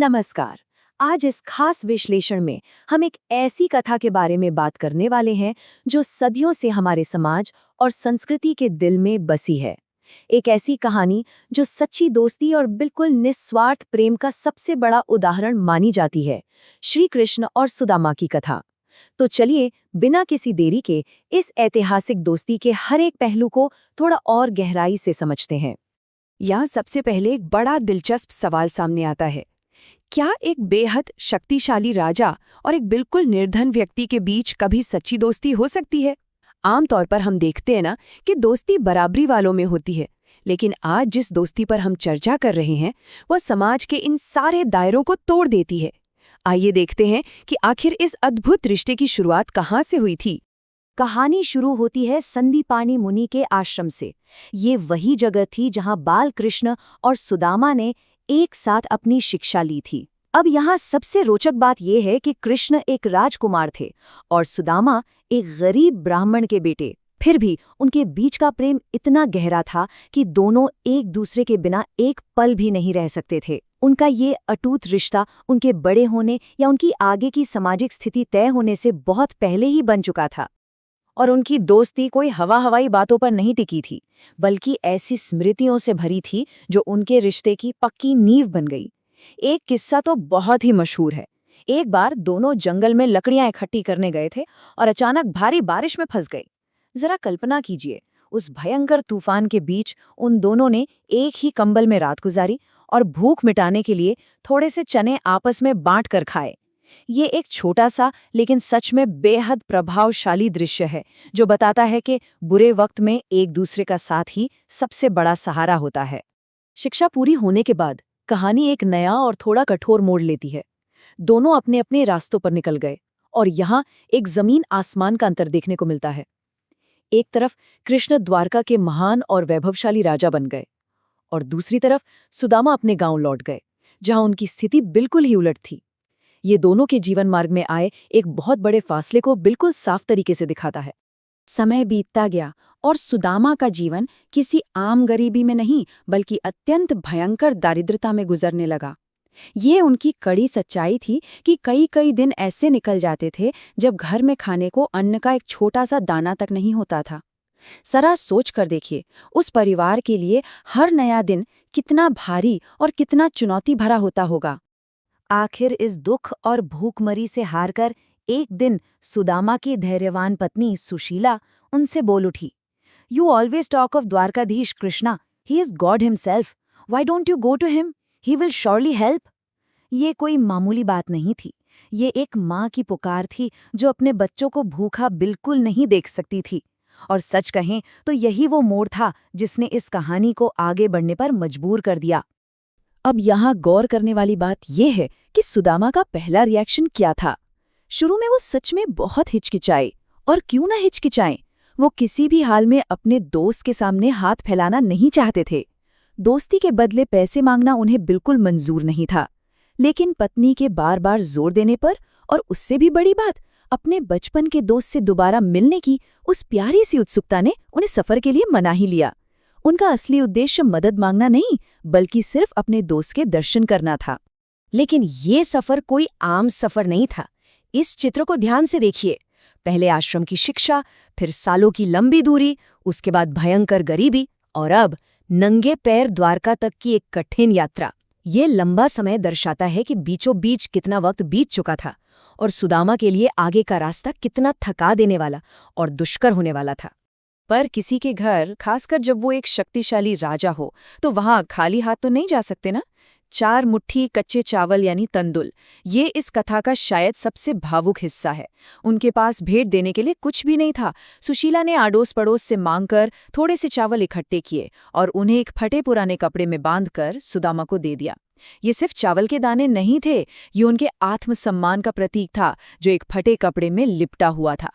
नमस्कार। आज इस खास विश्लेषण में हम एक ऐसी कथा के बारे में बात करने वाले हैं जो सदियों से हमारे समाज और संस्कृति के दिल में बसी है। एक ऐसी कहानी जो सच्ची दोस्ती और बिल्कुल निस्वार्थ प्रेम का सबसे बड़ा उदाहरण मानी जाती है, श्री कृष्ण और सुदामा की कथा। तो चलिए बिना किसी देरी के इस ऐतिहासिक दोस्ती के हर एक पहलू को थोड़ा और गहराई से समझते हैं। यहाँ सबसे पहले एक बड़ा दिलचस्प सवाल सामने आता है। क्या एक बेहद शक्तिशाली राजा और एक बिल्कुल निर्धन व्यक्ति के बीच कभी सच्ची दोस्ती हो सकती है? आमतौर पर हम देखते हैं ना कि दोस्ती बराबरी वालों में होती है, लेकिन आज जिस दोस्ती पर हम चर्चा कर रहे हैं वह समाज के इन सारे दायरों को तोड़ देती है। आइए देखते हैं कि आखिर इस अद्भुत रिश्ते की शुरुआत कहाँ से हुई थी। कहानी शुरू होती है संदीपानी मुनि के आश्रम से। ये वही जगह थी जहाँ बाल कृष्ण और सुदामा ने एक साथ अपनी शिक्षा ली थी। अब यहाँ सबसे रोचक बात यह है कि कृष्ण एक राजकुमार थे और सुदामा एक गरीब ब्राह्मण के बेटे। फिर भी उनके बीच का प्रेम इतना गहरा था कि दोनों एक दूसरे के बिना एक पल भी नहीं रह सकते थे। उनका ये अटूट रिश्ता उनके बड़े होने या उनकी आगे की सामाजिक स्थिति तय होने से बहुत पहले ही बन चुका था। और उनकी दोस्ती कोई हवाई बातों पर नहीं टिकी थी, बल्कि ऐसी स्मृतियों से भरी थी जो उनके रिश्ते की पक्की नींव बन गई। एक किस्सा तो बहुत ही मशहूर है। एक बार दोनों जंगल में लकड़ियां इकट्ठी करने गए थे और अचानक भारी बारिश में फंस गए। जरा कल्पना कीजिए, उस भयंकर तूफान के बीच उन दोनों ने एक ही कंबल में रात गुजारी और भूख मिटाने के लिए थोड़े से चने आपस में बांट कर खाए। ये एक छोटा सा लेकिन सच में बेहद प्रभावशाली दृश्य है जो बताता है कि बुरे वक्त में एक दूसरे का साथ ही सबसे बड़ा सहारा होता है। शिक्षा पूरी होने के बाद कहानी एक नया और थोड़ा कठोर मोड़ लेती है। दोनों अपने अपने रास्तों पर निकल गए और यहाँ एक जमीन आसमान का अंतर देखने को मिलता है। एक तरफ कृष्ण द्वारका के महान और वैभवशाली राजा बन गए और दूसरी तरफ सुदामा अपने गांव लौट गए, जहां उनकी स्थिति बिल्कुल ही उलट थी। ये दोनों के जीवन मार्ग में आए एक बहुत बड़े फासले को बिल्कुल साफ तरीके से दिखाता है। समय बीतता गया और सुदामा का जीवन किसी आम गरीबी में नहीं बल्कि अत्यंत भयंकर दारिद्रता में गुजरने लगा। ये उनकी कड़ी सच्चाई थी कि कई कई दिन ऐसे निकल जाते थे जब घर में खाने को अन्न का एक छोटा सा दाना तक नहीं होता था। जरा सोच कर देखिए, उस परिवार के लिए हर नया दिन कितना भारी और कितना चुनौती भरा होता होगा। आखिर इस दुख और भूखमरी से हारकर एक दिन सुदामा की धैर्यवान पत्नी सुशीला उनसे बोल उठी, "You always talk of Dwarkadhish Krishna. He is God himself. Why don't you go to him? He will surely help." ये कोई मामूली बात नहीं थी। ये एक माँ की पुकार थी जो अपने बच्चों को भूखा बिल्कुल नहीं देख सकती थी। और सच कहें तो यही वो मोड़ था जिसने इस कहानी को आगे बढ़ने पर मजबूर कर दिया। अब यहाँ गौर करने वाली बात यह है कि सुदामा का पहला रिएक्शन क्या था। शुरू में वो सच में बहुत हिचकिचाए, और क्यों ना हिचकिचाएं, वो किसी भी हाल में अपने दोस्त के सामने हाथ फैलाना नहीं चाहते थे। दोस्ती के बदले पैसे मांगना उन्हें बिल्कुल मंजूर नहीं था। लेकिन पत्नी के बार बार जोर देने पर, और उससे भी बड़ी बात, अपने बचपन के दोस्त से दोबारा मिलने की उस प्यारी सी उत्सुकता ने उन्हें सफर के लिए मना ही लिया। उनका असली उद्देश्य मदद मांगना नहीं, बल्कि सिर्फ अपने दोस्त के दर्शन करना था। लेकिन ये सफर कोई आम सफर नहीं था। इस चित्र को ध्यान से देखिए। पहले आश्रम की शिक्षा, फिर सालों की लंबी दूरी, उसके बाद भयंकर गरीबी, और अब नंगे पैर द्वारका तक की एक कठिन यात्रा। ये लंबा समय दर्शाता है कि बीचों बीच कितना वक्त बीत चुका था और सुदामा के लिए आगे का रास्ता कितना थका देने वाला और दुष्कर होने वाला था। पर किसी के घर, खासकर जब वो एक शक्तिशाली राजा हो, तो वहां खाली हाथ तो नहीं जा सकते ना। 4 मुट्ठी कच्चे चावल यानी तंदुल, ये इस कथा का शायद सबसे भावुक हिस्सा है। उनके पास भेंट देने के लिए कुछ भी नहीं था। सुशीला ने आड़ोस पड़ोस से मांगकर थोड़े से चावल इकट्ठे किए और उन्हें एक फटे पुराने कपड़े में बांधकर सुदामा को दे दिया। ये सिर्फ चावल के दाने नहीं थे, ये उनके आत्मसम्मान का प्रतीक था जो एक फटे कपड़े में लिपटा हुआ था।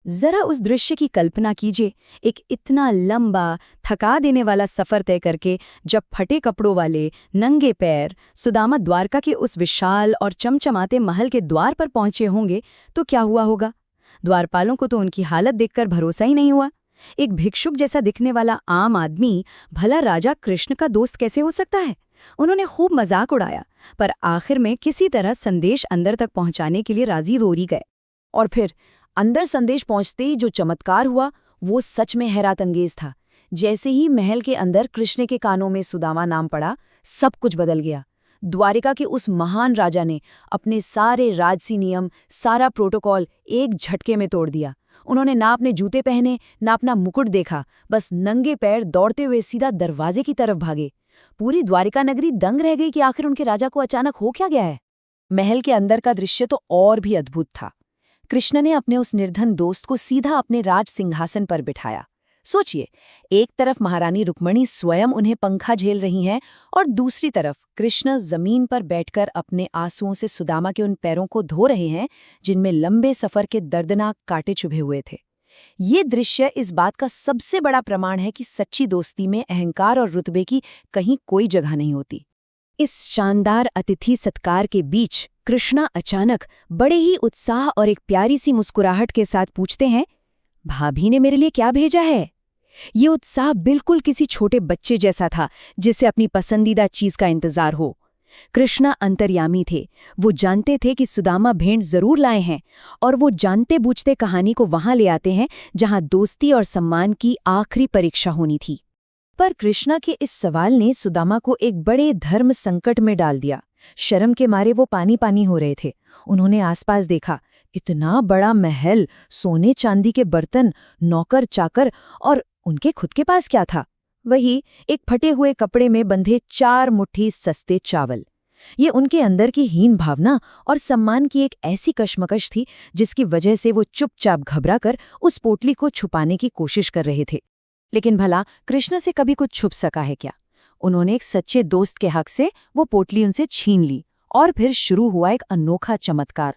जरा उस दृश्य की कल्पना कीजिए, एक इतना लंबा, थका देने वाला सफर तय करके जब फटे कपड़ों वाले नंगे पैर सुदामा द्वारका के उस विशाल और चमचमाते महल के द्वार पर पहुंचे होंगे तो क्या हुआ होगा। द्वारपालों को तो उनकी हालत देखकर भरोसा ही नहीं हुआ। एक भिक्षुक जैसा दिखने वाला आम आदमी भला राजा कृष्ण का दोस्त कैसे हो सकता है? उन्होंने खूब मजाक उड़ाया, पर आखिर में किसी तरह संदेश अंदर तक पहुंचाने के लिए राजी दोरी गए। और फिर अंदर संदेश पहुंचते ही जो चमत्कार हुआ वो सच में हैरतअंगेज था। जैसे ही महल के अंदर कृष्ण के कानों में सुदामा नाम पड़ा, सब कुछ बदल गया। द्वारिका के उस महान राजा ने अपने सारे राजसी नियम, सारा प्रोटोकॉल एक झटके में तोड़ दिया। उन्होंने ना अपने जूते पहने, ना अपना मुकुट देखा, बस नंगे पैर दौड़ते हुए सीधा दरवाजे की तरफ भागे। पूरी द्वारिका नगरी दंग रह गई कि आखिर उनके राजा को अचानक हो क्या गया है। महल के अंदर का दृश्य तो और भी अद्भुत था। कृष्ण ने अपने उस निर्धन दोस्त को सीधा अपने राज सिंहासन पर बिठाया। सोचिए, एक तरफ महारानी रुक्मणी स्वयं उन्हें पंखा झेल रही हैं और दूसरी तरफ कृष्ण जमीन पर बैठकर अपने आंसुओं से सुदामा के उन पैरों को धो रहे हैं जिनमें लंबे सफर के दर्दनाक कांटे चुभे हुए थे। ये दृश्य इस बात का सबसे बड़ा प्रमाण है कि सच्ची दोस्ती में अहंकार और रुतबे की कहीं कोई जगह नहीं होती। इस शानदार अतिथि सत्कार के बीच कृष्णा अचानक बड़े ही उत्साह और एक प्यारी सी मुस्कुराहट के साथ पूछते हैं, भाभी ने मेरे लिए क्या भेजा है? ये उत्साह बिल्कुल किसी छोटे बच्चे जैसा था जिसे अपनी पसंदीदा चीज का इंतजार हो। कृष्णा अंतर्यामी थे। वो जानते थे कि सुदामा भेंट जरूर लाए हैं और वो जानते बूझते कहानी को वहां ले आते हैं जहां दोस्ती और सम्मान की आखिरी परीक्षा होनी थी। पर कृष्णा के इस सवाल ने सुदामा को एक बड़े धर्म संकट में डाल दिया। शर्म के मारे वो पानी पानी हो रहे थे। उन्होंने आसपास देखा, इतना बड़ा महल, सोने चांदी के बर्तन, नौकर चाकर, और उनके खुद के पास क्या था? वही एक फटे हुए कपड़े में बंधे 4 मुट्ठी सस्ते चावल। ये उनके अंदर की हीन भावना और सम्मान की एक ऐसी कशमकश थी जिसकी वजह से वो चुपचाप घबराकर उस पोटली को छुपाने की कोशिश कर रहे थे। लेकिन भला कृष्ण से कभी कुछ छुप सका है क्या? उन्होंने एक सच्चे दोस्त के हक से वो पोटली उनसे छीन ली और फिर शुरू हुआ एक अनोखा चमत्कार।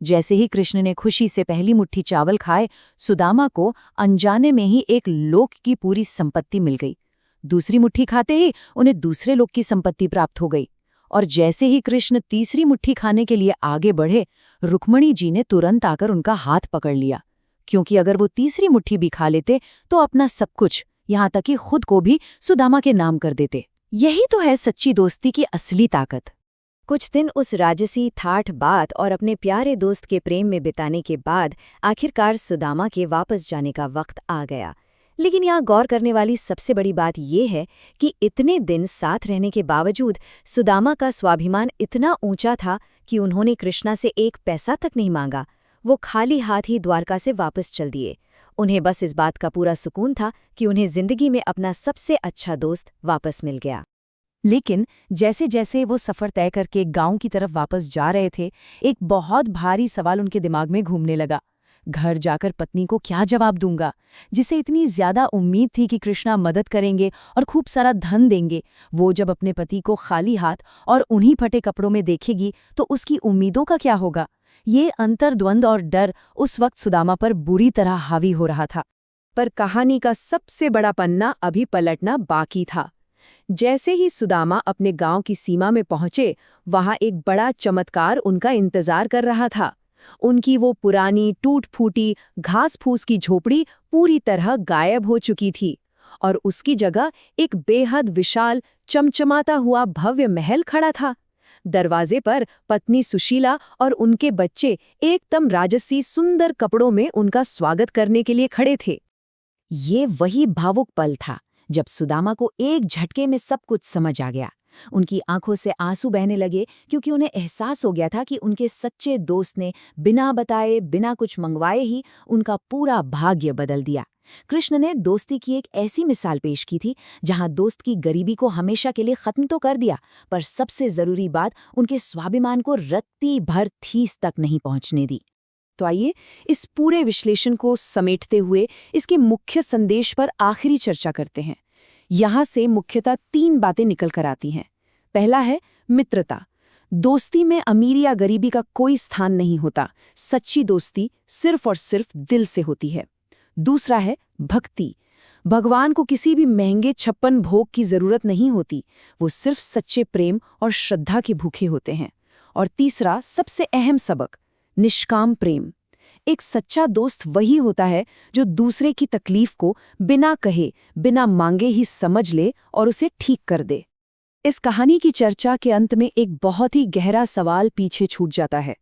जैसे ही कृष्ण ने खुशी से पहली मुट्ठी चावल खाए, सुदामा को अनजाने में ही एक लोक की पूरी संपत्ति मिल गई। दूसरी मुट्ठी खाते ही उन्हें दूसरे लोक की संपत्ति प्राप्त हो गई। और जैसे ही कृष्ण तीसरी मुट्ठी खाने के लिए आगे बढ़े, रुक्मणी जी ने तुरंत आकर उनका हाथ पकड़ लिया, क्योंकि अगर वो तीसरी मुट्ठी भी खा लेते तो अपना सब कुछ, यहाँ तक कि खुद को भी सुदामा के नाम कर देते। यही तो है सच्ची दोस्ती की असली ताकत। कुछ दिन उस राजसी ठाठ बात और अपने प्यारे दोस्त के प्रेम में बिताने के बाद आखिरकार सुदामा के वापस जाने का वक्त आ गया। लेकिन यहाँ गौर करने वाली सबसे बड़ी बात यह है कि इतने दिन साथ रहने के बावजूद सुदामा का स्वाभिमान इतना ऊंचा था कि उन्होंने कृष्णा से एक पैसा तक नहीं मांगा। वो खाली हाथ ही द्वारका से वापस चल दिए। उन्हें बस इस बात का पूरा सुकून था कि उन्हें जिंदगी में अपना सबसे अच्छा दोस्त वापस मिल गया। लेकिन जैसे जैसे वो सफ़र तय करके गांव की तरफ वापस जा रहे थे, एक बहुत भारी सवाल उनके दिमाग में घूमने लगा। घर जाकर पत्नी को क्या जवाब दूंगा, जिसे इतनी ज्यादा उम्मीद थी कि कृष्णा मदद करेंगे और खूब सारा धन देंगे। वो जब अपने पति को खाली हाथ और उन्हीं फटे कपड़ों में देखेगी तो उसकी उम्मीदों का क्या होगा? ये अंतर्द्वंद और डर उस वक्त सुदामा पर बुरी तरह हावी हो रहा था। पर कहानी का सबसे बड़ा पन्ना अभी पलटना बाकी था। जैसे ही सुदामा अपने गांव की सीमा में पहुंचे, वहां एक बड़ा चमत्कार उनका इंतजार कर रहा था। उनकी वो पुरानी टूट-फूटी घास-फूस की झोपड़ी पूरी तरह गायब हो चुकी थी और उसकी जगह एक बेहद विशाल, चमचमाता हुआ भव्य महल खड़ा था। दरवाजे पर पत्नी सुशीला और उनके बच्चे एकदम राजसी सुंदर कपड़ों में उनका स्वागत करने के लिए खड़े थे। ये वही भावुक पल था जब सुदामा को एक झटके में सब कुछ समझ आ गया। उनकी आंखों से आंसू बहने लगे क्योंकि उन्हें एहसास हो गया था कि उनके सच्चे दोस्त ने बिना बताए, बिना कुछ मंगवाए ही उनका पूरा भाग्य बदल दिया। कृष्ण ने दोस्ती की एक ऐसी मिसाल पेश की थी जहां दोस्त की गरीबी को हमेशा के लिए खत्म तो कर दिया, पर सबसे जरूरी बात, उनके स्वाभिमान को रत्ती भर ठेस तक नहीं पहुंचने दी। तो आइए इस पूरे विश्लेषण को समेटते हुए इसके मुख्य संदेश पर आखिरी चर्चा करते हैं। यहाँ से मुख्यतः 3 बातें निकल कर आती हैं। पहला है मित्रता। दोस्ती में अमीरी या गरीबी का कोई स्थान नहीं होता। सच्ची दोस्ती सिर्फ और सिर्फ दिल से होती है। दूसरा है भक्ति। भगवान को किसी भी महंगे 56 भोग की जरूरत नहीं होती, वो सिर्फ सच्चे प्रेम और श्रद्धा के भूखे होते हैं। और तीसरा सबसे अहम सबक, निष्काम प्रेम। एक सच्चा दोस्त वही होता है जो दूसरे की तकलीफ को बिना कहे, बिना मांगे ही समझ ले और उसे ठीक कर दे। इस कहानी की चर्चा के अंत में एक बहुत ही गहरा सवाल पीछे छूट जाता है।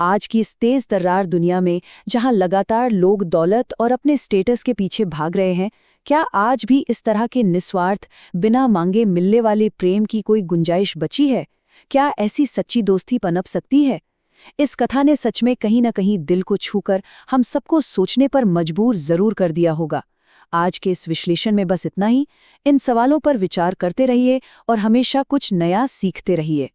आज की इस तेज तर्रार दुनिया में, जहां लगातार लोग दौलत और अपने स्टेटस के पीछे भाग रहे हैं, क्या आज भी इस तरह के निस्वार्थ, बिना मांगे मिलने वाले प्रेम की कोई गुंजाइश बची है? क्या ऐसी सच्ची दोस्ती पनप सकती है? इस कथा ने सच में कहीं न कहीं दिल को छूकर हम सबको सोचने पर मजबूर जरूर कर दिया होगा। आज के इस विश्लेषण में बस इतना ही। इन सवालों पर विचार करते रहिए और हमेशा कुछ नया सीखते रहिए।